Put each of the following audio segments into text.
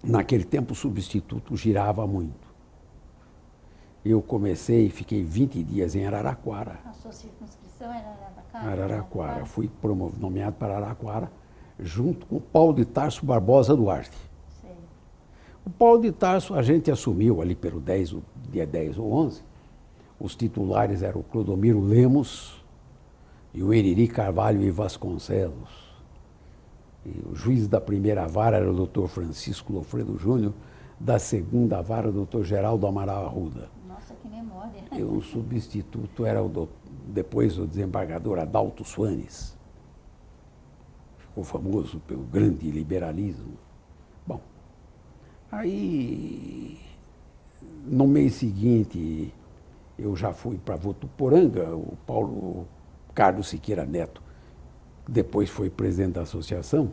naquele tempo o substituto girava muito. Eu comecei e fiquei 20 dias em Araraquara. A sua circunscrição era Araraquara? Araraquara. Fui nomeado para Araraquara, junto com o Paulo de Tarso Barbosa Duarte. Sei. O Paulo de Tarso, a gente assumiu ali pelo dia 10 ou 11. Os titulares eram o Clodomiro Lemos e o Eriri Carvalho e Vasconcelos. E o juiz da primeira vara era o doutor Francisco Lofredo Júnior, da segunda vara, o doutor Geraldo Amaral Arruda. Nossa, que memória. E o substituto era depois o desembargador Adalto Suanes. Ficou famoso pelo grande liberalismo. Bom, aí no mês seguinte eu já fui para Votuporanga, o Paulo Carlos Siqueira Neto, depois foi presidente da associação.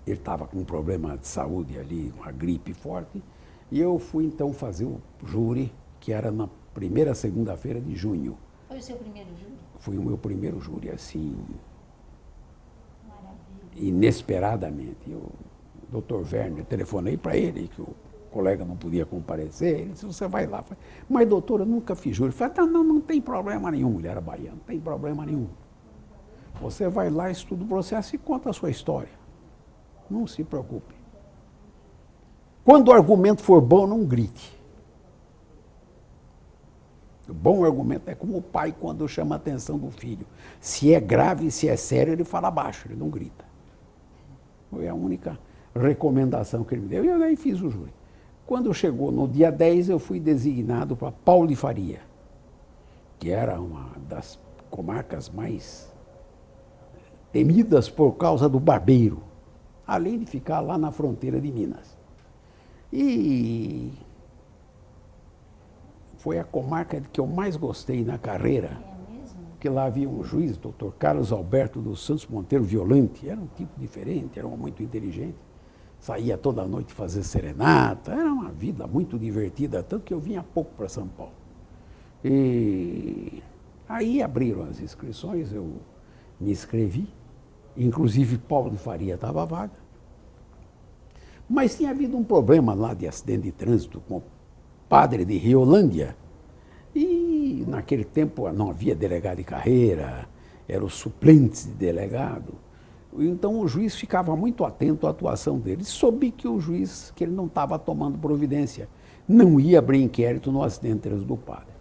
Ele estava com um problema de saúde ali, uma gripe forte, e eu fui então fazer o júri, que era na primeira segunda-feira de junho. Foi o seu primeiro júri? Foi o meu primeiro júri, assim, Maravilha. inesperadamente. O doutor Werner, telefonei para ele, que o colega não podia comparecer, ele disse, você vai lá. Mas doutor, eu nunca fiz júri. Eu falei, não tem problema nenhum, mulher baiana, não tem problema nenhum. Você vai lá, estuda o processo e conta a sua história. Não se preocupe. Quando o argumento for bom, não grite. O bom argumento é como o pai quando chama a atenção do filho. Se é grave, se é sério, ele fala baixo, ele não grita. Foi a única recomendação que ele me deu. E eu aí fiz o júri. Quando chegou no dia 10, eu fui designado para Paulo de Faria, que era uma das comarcas mais temidas por causa do barbeiro, além de ficar lá na fronteira de Minas. E foi a comarca que eu mais gostei na carreira, É mesmo? porque lá havia um juiz, doutor Carlos Alberto dos Santos Monteiro Violante, era um tipo diferente, era muito inteligente, saía toda noite fazer serenata, era uma vida muito divertida, tanto que eu vinha pouco para São Paulo. E aí abriram as inscrições, eu me inscrevi, inclusive Paulo de Faria estava vaga. Mas tinha havido um problema lá de acidente de trânsito com o padre de Riolândia. E naquele tempo não havia delegado de carreira, eram os suplentes de delegado. Então o juiz ficava muito atento à atuação dele. Soube que o juiz, que ele não estava tomando providência, não ia abrir inquérito no acidente de trânsito do padre.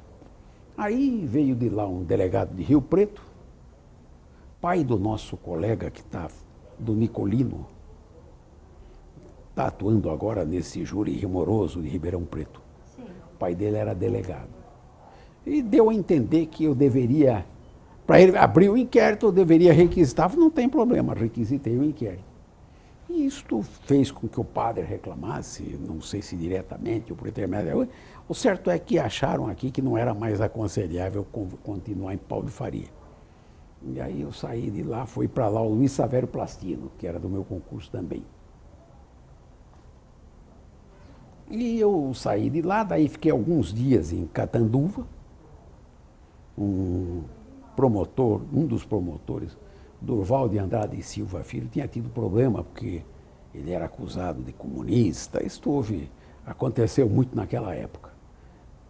Aí veio de lá um delegado de Rio Preto, pai do nosso colega que está, do Nicolino, está atuando agora nesse júri rigoroso de Ribeirão Preto. Sim. O pai dele era delegado. E deu a entender que eu deveria, para ele abrir o inquérito, eu deveria requisitar. Não tem problema, requisitei o inquérito. E isto fez com que o padre reclamasse, não sei se diretamente ou por intermédio. O certo é que acharam aqui que não era mais aconselhável continuar em Paulo de Faria. E aí eu saí de lá, fui para lá o Luiz Savério Plastino, que era do meu concurso também. E eu saí de lá, daí fiquei alguns dias em Catanduva. Um dos promotores, Durval de Andrade e Silva Filho, tinha tido problema porque ele era acusado de comunista. Isso aconteceu muito naquela época,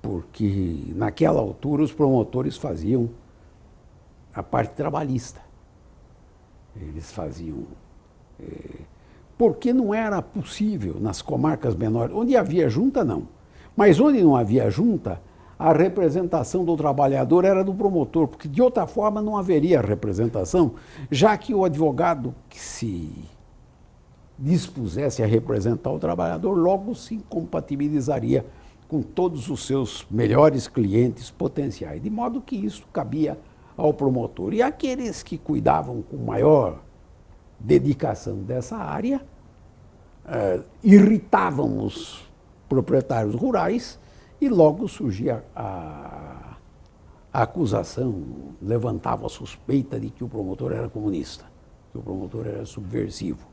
porque naquela altura os promotores faziam a parte trabalhista. Eles faziam... porque não era possível nas comarcas menores, onde havia junta não, mas onde não havia junta, a representação do trabalhador era do promotor, porque de outra forma não haveria representação, já que o advogado que se dispusesse a representar o trabalhador logo se incompatibilizaria com todos os seus melhores clientes potenciais, de modo que isso cabia ao promotor. E aqueles que cuidavam com maior dedicação dessa área irritavam os proprietários rurais e logo surgia a acusação, levantava a suspeita de que o promotor era comunista, que o promotor era subversivo.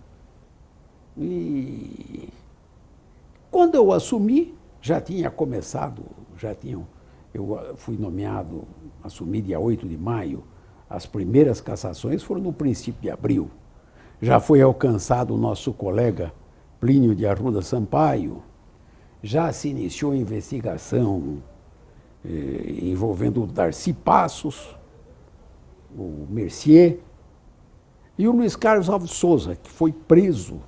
E quando eu assumi, já tinha começado, eu fui nomeado, assumi dia 8 de maio, as primeiras cassações foram no princípio de abril. Já foi alcançado o nosso colega Plínio de Arruda Sampaio, já se iniciou a investigação envolvendo o Darcy Passos, o Mercier e o Luiz Carlos Alves Souza, que foi preso.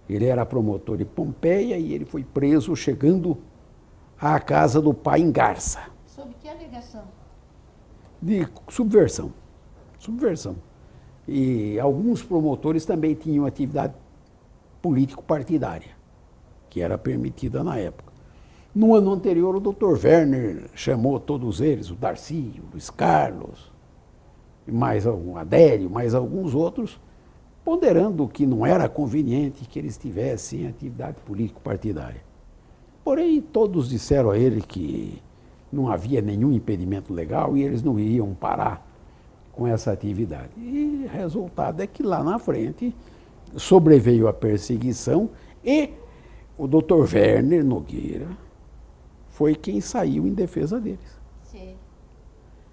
Ele era promotor de Pompeia e ele foi preso chegando à casa do pai em Garça. Sob que alegação? De subversão. Subversão. E alguns promotores também tinham atividade político-partidária, que era permitida na época. No ano anterior, o Dr. Werner chamou todos eles, o Darcy, o Luiz Carlos, mais algum Adélio, mais alguns outros, ponderando que não era conveniente que eles tivessem atividade político-partidária. Porém, todos disseram a ele que não havia nenhum impedimento legal e eles não iam parar com essa atividade. E o resultado é que lá na frente sobreveio a perseguição e o Dr. Werner Nogueira foi quem saiu em defesa deles. Sim.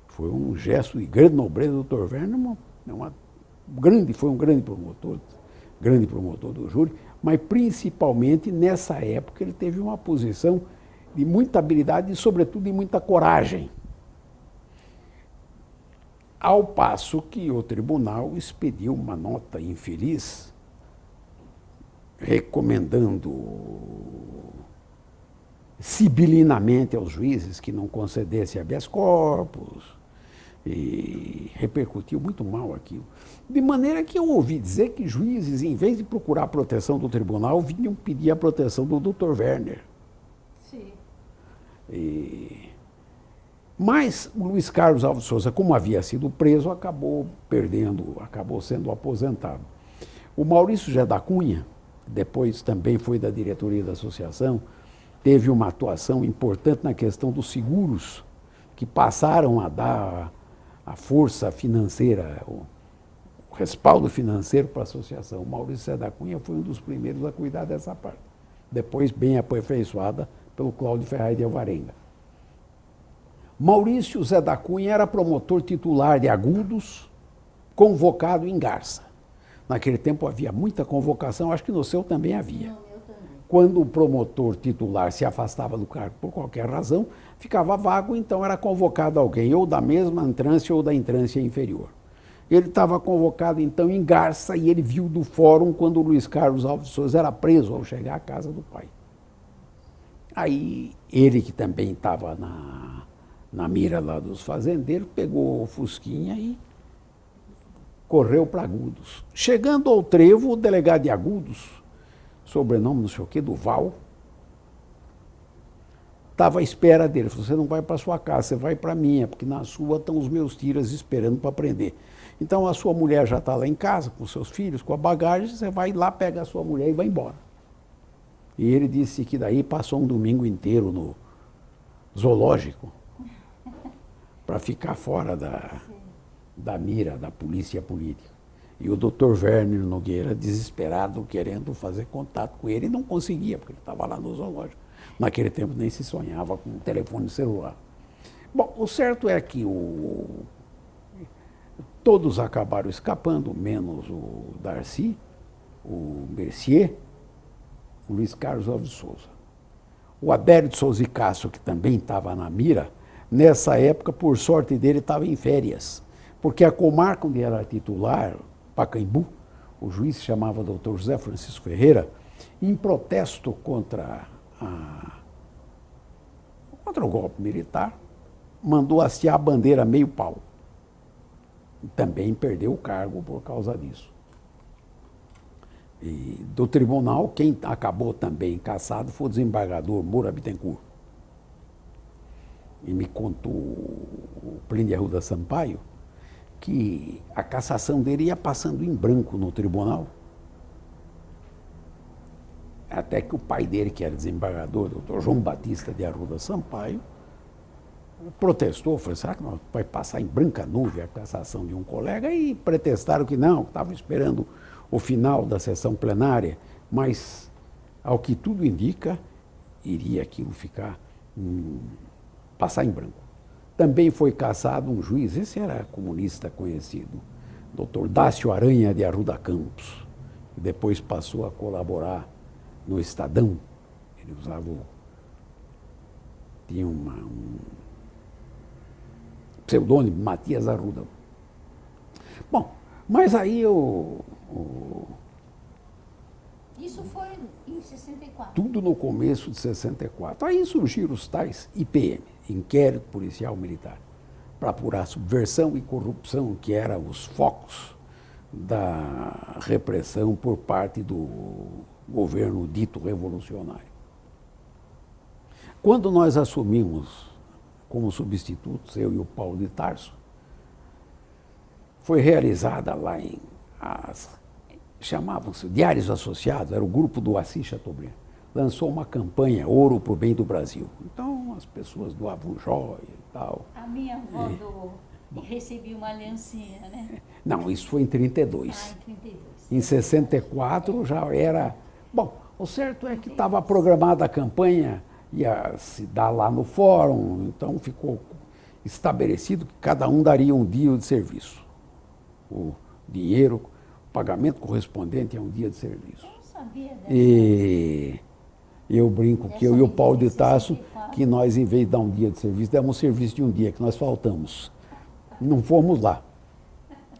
Foi um gesto de grande nobreza do Dr. Werner, foi um grande promotor do júri, mas principalmente nessa época ele teve uma posição de muita habilidade e, sobretudo, de muita coragem. Ao passo que o tribunal expediu uma nota infeliz recomendando sibilinamente aos juízes que não concedessem habeas corpus, e repercutiu muito mal aquilo. De maneira que eu ouvi dizer que juízes, em vez de procurar a proteção do tribunal, vinham pedir a proteção do Dr. Werner. Sim. Mas o Luiz Carlos Alves Souza, como havia sido preso, acabou sendo aposentado. O Maurício José da Cunha, depois também foi da diretoria da associação, teve uma atuação importante na questão dos seguros, que passaram a dar a força financeira, o respaldo financeiro para a associação. O Maurício José da Cunha foi um dos primeiros a cuidar dessa parte. Depois bem aperfeiçoada pelo Cláudio Ferraz de Alvarenga. Maurício José da Cunha era promotor titular de Agudos, convocado em Garça. Naquele tempo havia muita convocação, acho que no seu também havia. Não, eu também. Quando o promotor titular se afastava do cargo por qualquer razão, ficava vago, então era convocado alguém, ou da mesma entrância ou da entrância inferior. Ele estava convocado, então, em Garça, e ele viu do fórum quando o Luiz Carlos Alves Souza era preso ao chegar à casa do pai. Aí, ele que também estava na mira lá dos fazendeiros, pegou o Fusquinha e correu para Agudos. Chegando ao trevo, o delegado de Agudos, sobrenome não sei o quê, Duval, estava à espera dele. Falou: você não vai para sua casa, você vai para a minha, porque na sua estão os meus tiras esperando para prender. Então a sua mulher já está lá em casa, com seus filhos, com a bagagem, você vai lá, pega a sua mulher e vai embora. E ele disse que daí passou um domingo inteiro no zoológico, para ficar fora da mira da polícia política. E o Dr. Werner Nogueira, desesperado, querendo fazer contato com ele, não conseguia, porque ele estava lá no zoológico. Naquele tempo nem se sonhava com um telefone celular. Bom, o certo é que todos acabaram escapando, menos o Darcy, o Mercier, o Luiz Carlos Alves Souza. O Adélio de Souza e Castro, que também estava na mira, nessa época, por sorte dele, estava em férias, porque a comarca onde era titular, Pacaembu, o juiz se chamava Dr. José Francisco Ferreira, em protesto contra o golpe militar, mandou hastear a bandeira meio pau. E também perdeu o cargo por causa disso. E do tribunal, quem acabou também cassado foi o desembargador Moura Bittencourt. E me contou o Plínio de Arruda Sampaio que a cassação dele ia passando em branco no tribunal. Até que o pai dele, que era desembargador, o doutor João Batista de Arruda Sampaio, protestou, falou: será que vai passar em branca nuvem a cassação de um colega? E pretextaram que não, estavam esperando o final da sessão plenária, mas, ao que tudo indica, iria aquilo passar em branco. Também foi cassado um juiz, esse era comunista conhecido, Dr. Dácio Aranha de Arruda Campos. depois passou a colaborar no Estadão. Ele usava tinha um pseudônimo, Matias Arruda. Bom, mas aí Isso foi em 64. tudo no começo de 64. Aí surgiram os tais IPM, Inquérito Policial Militar, para apurar subversão e corrupção, que eram os focos da repressão por parte do governo dito revolucionário. Quando nós assumimos como substitutos, eu e o Paulo de Tarso, foi realizada lá chamavam-se Diários Associados, era o grupo do Assis Chateaubriand, lançou uma campanha Ouro para o Bem do Brasil. Então as pessoas doavam joia e tal. A minha avó recebia uma aliancinha, né? Não, isso foi em 32. Ah, em 32. Em 64 já era... Bom, o certo é que estava programada a campanha, ia se dar lá no fórum, então ficou estabelecido que cada um daria um dia de serviço. O dinheiro, o pagamento correspondente a um dia de serviço. Eu não sabia dessa. E eu brinco que eu e o Paulo de Tarso, que nós, em vez de dar um dia de serviço, demos um serviço de um dia, que nós faltamos. Não fomos lá.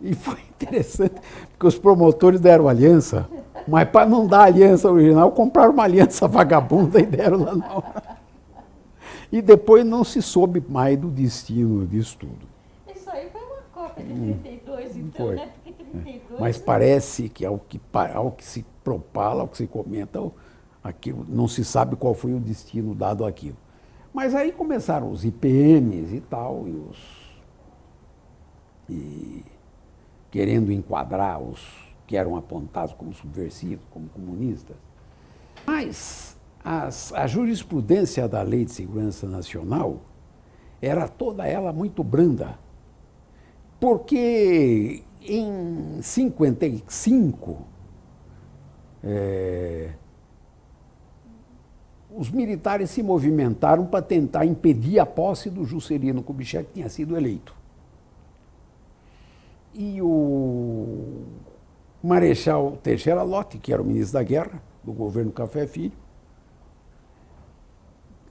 E foi interessante, porque os promotores deram aliança, mas para não dar a aliança original, compraram uma aliança vagabunda e deram lá na hora. E depois não se soube mais do destino disso tudo. Isso aí foi uma Copa de 32, então, Foi. né? Porque 32... Mas parece que ao que se propala, ao que se comenta, aquilo, não se sabe qual foi o destino dado àquilo. Mas aí começaram os IPMs e tal, e querendo enquadrar os que eram apontados como subversivos, como comunistas. Mas a jurisprudência da Lei de Segurança Nacional era toda ela muito branda, porque em 55, os militares se movimentaram para tentar impedir a posse do Juscelino Kubitschek, que tinha sido eleito. E o Marechal Teixeira Lott, que era o ministro da Guerra, do governo Café Filho,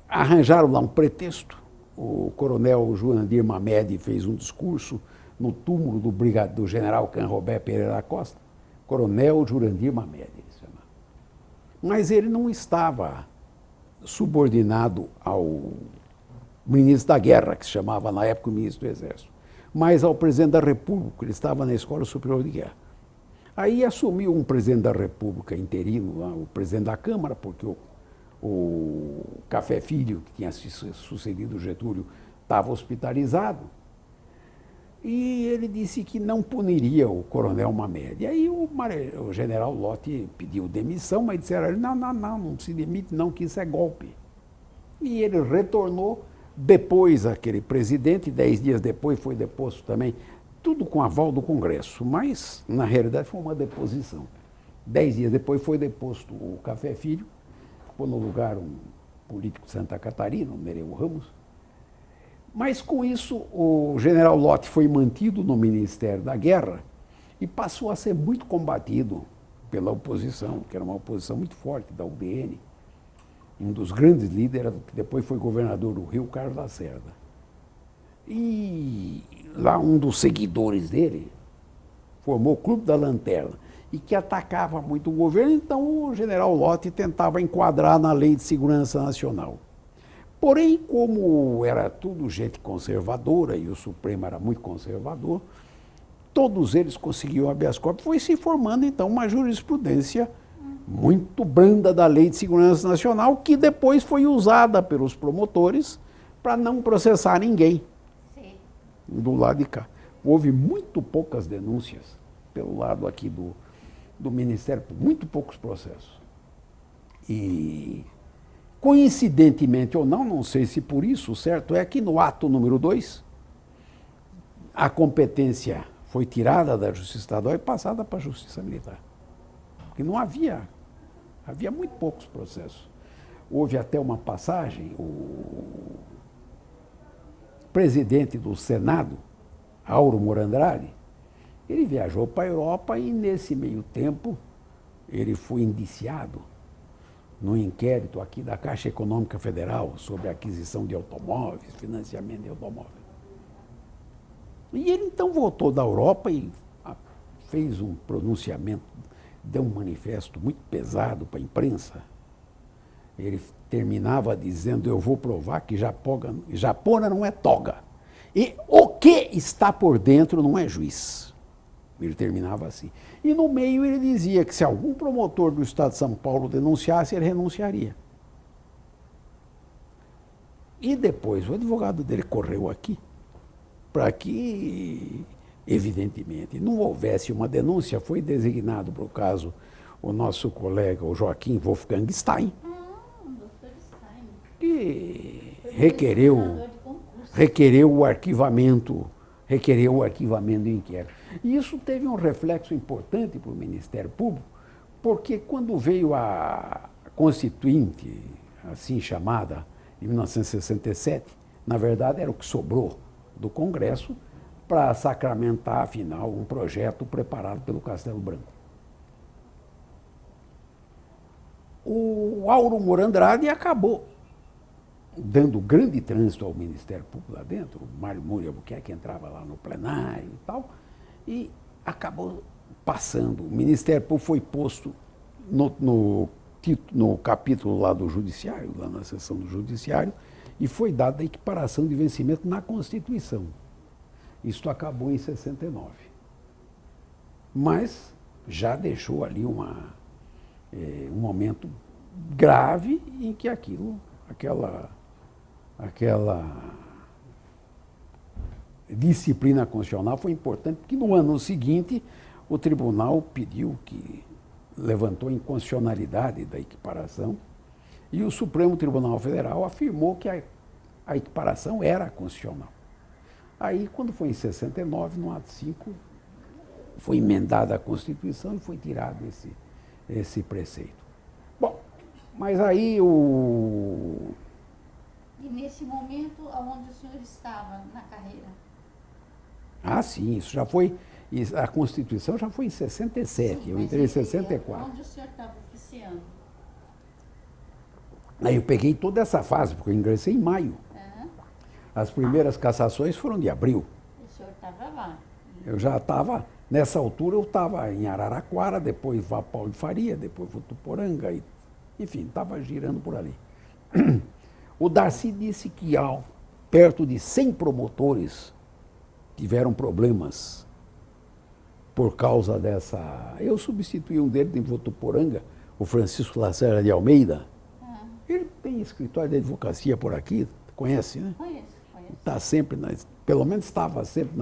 arranjaram lá um pretexto. O coronel Jurandir Mamede fez um discurso no túmulo do general Canrobert Pereira da Costa, coronel Jurandir Mamede, ele se chamava. Mas ele não estava subordinado ao ministro da Guerra, que se chamava na época o ministro do Exército, mas ao presidente da República, ele estava na Escola Superior de Guerra. Aí assumiu um presidente da República interino, lá, o presidente da Câmara, porque o Café Filho, que tinha sucedido o Getúlio, estava hospitalizado. E ele disse que não puniria o coronel Mamede. Aí o general Lott pediu demissão, mas disseram, não se demite não, que isso é golpe. E ele retornou. Depois, aquele presidente, 10 dias depois, foi deposto também, tudo com aval do Congresso, mas, na realidade, foi uma deposição. 10 dias depois foi deposto o Café Filho, ficou no lugar um político de Santa Catarina, o Nereu Ramos. Mas, com isso, o general Lott foi mantido no Ministério da Guerra e passou a ser muito combatido pela oposição, que era uma oposição muito forte, da UBN. Um dos grandes líderes, que depois foi governador do Rio, Carlos Lacerda. E lá um dos seguidores dele formou o Clube da Lanterna, e que atacava muito o governo, então o general Lott tentava enquadrar na Lei de Segurança Nacional. Porém, como era tudo gente conservadora, e o Supremo era muito conservador, todos eles conseguiam habeas corpus, foi se formando então uma jurisprudência muito branda da Lei de Segurança Nacional, que depois foi usada pelos promotores para não processar ninguém. Sim. Do lado de cá. Houve muito poucas denúncias pelo lado aqui do Ministério, muito poucos processos. E, coincidentemente ou não sei se por isso, o certo é que no ato número 2, a competência foi tirada da Justiça Estadual e passada para a Justiça Militar. Porque não havia muito poucos processos. Houve até uma passagem, o presidente do Senado, Auro Moura Andrade, ele viajou para a Europa e, nesse meio tempo, ele foi indiciado no inquérito aqui da Caixa Econômica Federal sobre a aquisição de automóveis, financiamento de automóveis. E ele então voltou da Europa e fez um pronunciamento, deu um manifesto muito pesado para a imprensa. Ele terminava dizendo: eu vou provar que japona não é toga. E o que está por dentro não é juiz. Ele terminava assim. E no meio ele dizia que se algum promotor do Estado de São Paulo denunciasse, ele renunciaria. E depois o advogado dele correu aqui para que, evidentemente, não houvesse uma denúncia. Foi designado para o caso o nosso colega, o Joaquim Wolfgang Stein, Dr. Stein. que requereu o arquivamento do inquérito. E isso teve um reflexo importante para o Ministério Público, porque quando veio a Constituinte, assim chamada, em 1967, na verdade era o que sobrou do Congresso para sacramentar, afinal, um projeto preparado pelo Castelo Branco. O Auro Moura Andrade acabou dando grande trânsito ao Ministério Público lá dentro. O Mário Moura Albuquerque entrava lá no plenário e tal, e acabou passando. O Ministério Público foi posto no capítulo lá do Judiciário, lá na seção do Judiciário, e foi dada a equiparação de vencimento na Constituição. Isso acabou em 69. Mas já deixou ali um momento grave em que aquela disciplina constitucional foi importante, porque no ano seguinte o tribunal levantou a inconstitucionalidade da equiparação, e o Supremo Tribunal Federal afirmou que a equiparação era constitucional. Aí, quando foi em 69, no ato 5, foi emendada a Constituição e foi tirado esse preceito. Bom, mas aí E nesse momento, onde o senhor estava na carreira? Ah, sim, isso já foi. A Constituição já foi em 67, sim, eu entrei em 64. Onde o senhor estava oficiando? Aí eu peguei toda essa fase, porque eu ingressei em maio. As primeiras cassações foram de abril. O senhor estava lá? Eu já estava, nessa altura eu estava em Araraquara, depois Paulo de Faria, depois Votuporanga, enfim, estava girando por ali. O Darcy disse que perto de 100 promotores tiveram problemas por causa dessa... Eu substituí um deles em Votuporanga, o Francisco Lacerda de Almeida. Ele tem escritório de advocacia por aqui, conhece, né? Conheço. Está sempre, pelo menos estava sempre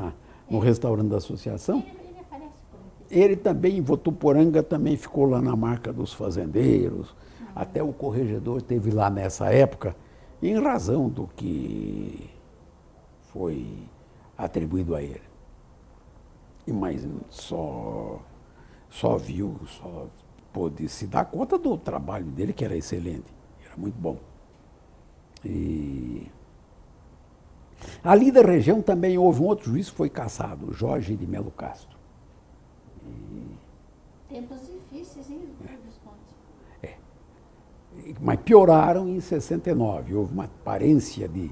no restaurante da associação. Ele aparece por aqui. Ele também, em Votuporanga, também ficou lá na marca dos fazendeiros. Até o corregedor teve lá nessa época, em razão do que foi atribuído a ele. Mas só pôde se dar conta do trabalho dele, que era excelente, era muito bom. E ali da região também houve um outro juiz que foi cassado, Jorge de Melo Castro. Tempos difíceis, hein, doutor Visconti? Mas pioraram em 69. Houve uma aparência de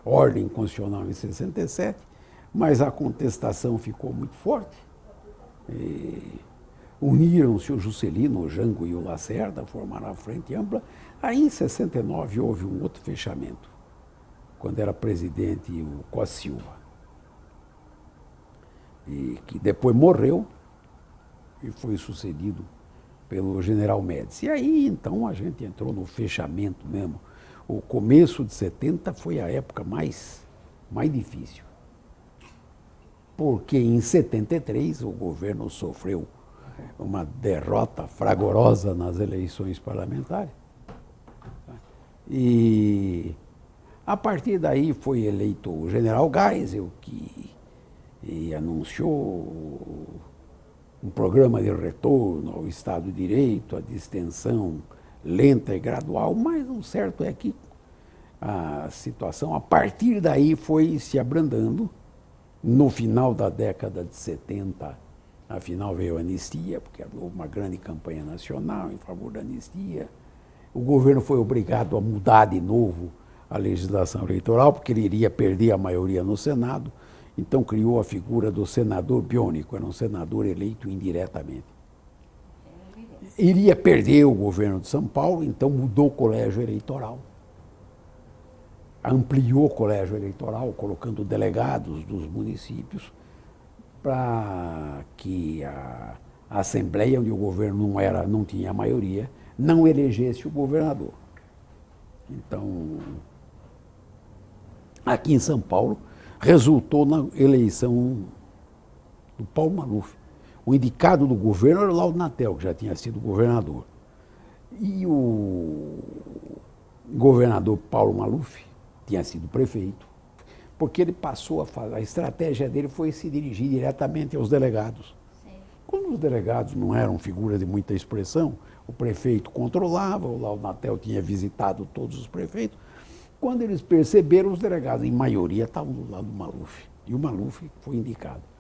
ordem constitucional em 67, mas a contestação ficou muito forte. Uniram-se o Juscelino, o Jango e o Lacerda, formaram a Frente Ampla. Aí, em 69, houve um outro fechamento, quando era presidente o Costa Silva, e que depois morreu e foi sucedido pelo general Médici. E aí, então, a gente entrou no fechamento mesmo. O começo de 70 foi a época mais difícil, porque em 73 o governo sofreu uma derrota fragorosa nas eleições parlamentares. E a partir daí foi eleito o general Geisel, que anunciou um programa de retorno ao Estado de Direito, a distensão lenta e gradual, mas o certo é que a situação, a partir daí, foi se abrandando. No final da década de 70, Afinal veio a anistia, porque houve uma grande campanha nacional em favor da anistia. O governo foi obrigado a mudar de novo a legislação eleitoral, porque ele iria perder a maioria no Senado. Então criou a figura do senador biônico, era um senador eleito indiretamente. Iria perder o governo de São Paulo, então mudou o colégio eleitoral. Ampliou o colégio eleitoral, colocando delegados dos municípios, para que a Assembleia, onde o governo não tinha maioria, não elegesse o governador. Então, aqui em São Paulo, resultou na eleição do Paulo Maluf. O indicado do governo era o Laudo Natel, que já tinha sido governador. E o governador Paulo Maluf tinha sido prefeito, porque ele passou a estratégia dele foi se dirigir diretamente aos delegados. Sim. Quando os delegados não eram figuras de muita expressão, o prefeito controlava, o Laudo Natel tinha visitado todos os prefeitos. Quando eles perceberam, os delegados, em maioria, estavam do lado do Maluf. E o Maluf foi indicado.